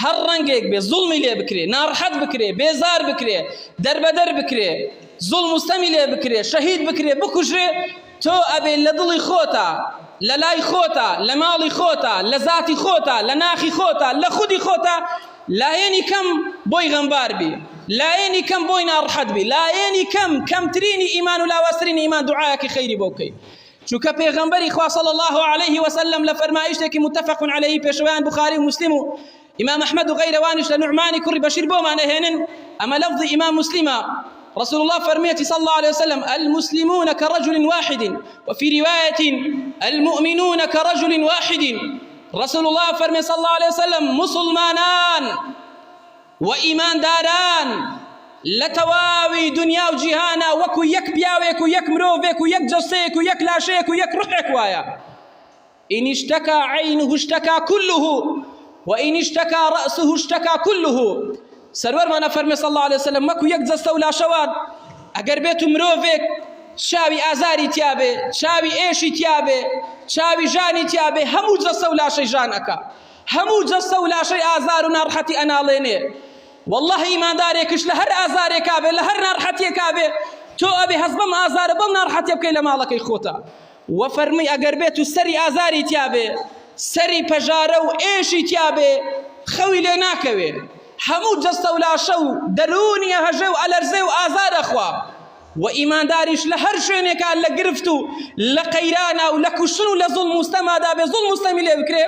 هەر ڕەنگێک بێ زوڵمی لێ بکرێ، ناڕەحەت بکرێ، بێزار بکرێ، دەربەدەر بکرێ، زوڵ مستەمی لێ بکرێ، شەهید بکرێ، بکوژرێ، تۆ ئەبێ لە دڵی خۆتە، لە لای خۆتە، لە ماڵی خۆتە، لە زاتی خۆتە، لە ناخی خۆتە، لە خودی خۆتە لایەنی کەم بۆی غەمبار بی، لایەنی کەم بۆی ناڕەحەت بی، لایەنی کەمترینی ئیمان و لاوەسترینی ئیمان دوعایەکی خەیری بۆ بکەی. چونکە پێغەمبەری خوا صلی الله عليه وسلم لە فەرمایشتێکی متفق عليه پێشەوەیان بخاری و مسلم و إمام أحمد وغيروانش لنعمان كري بشير بوما نهينن أما لفظ إمام مسلمة رسول الله فرميتي صلى الله عليه وسلم المسلمون كرجل واحد وفي رواية المؤمنون كرجل واحد. رسول الله فرمي صلى الله عليه وسلم مسلمانان وإيمان داران لتواوي دنيا وجهانا وكو يك بياويك ويك مروفيك ويك جسيك ويك لاشيك ويك روحك وايا إن اشتكى عينه اشتكى كله وإن اشتكى رأسه اشتكى كله. سرور ما نفرمي صلى الله عليه وسلم مكو يك جسته ولا شواد اگر بيتو مروفيك شاوي آزاري تيابي شاوي ايشي تيابي شاوي جاني تيابي همو جسته ولا شي جانكا همو جسته ولا شي آزار ونارحتي أنا ليني والله إيمان داريكش لهر آزاري كابي لهر نارحتي كابي تو أبي هزبم آزار بم نارحتي بكي لمالك إخوتا. وفرمي اگر بيتو سري آزاري تيابي سري پجارو ايشي تيابي خوي لناكوي همو جسته ولا شو دروني هجو ألرزي وآزار أخوا وإيمان داريش لهر شوينك اللي قرفتو لقيرانا ولكشنو لظلم مستمادا بظلم مستمي لبكري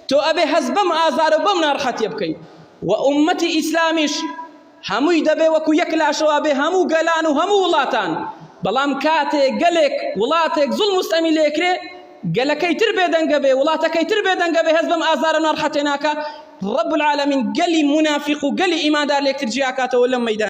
تو أبي هزبم آزار وبم نارحت يبكي. وأمتي إسلاميش همو يدبي وكو يكلا شو أبي همو قلان وهمو ولاتان بلام كاتي قلك ولاتك ظلم مستمي لبكري قلكي تربي دنقبي ولاتكي تربي دنقبي هزبم آزار نارحتناك. رب العالمين قال لي منافق وقال لي إيمان دار لك ترجعك ولا ميدان.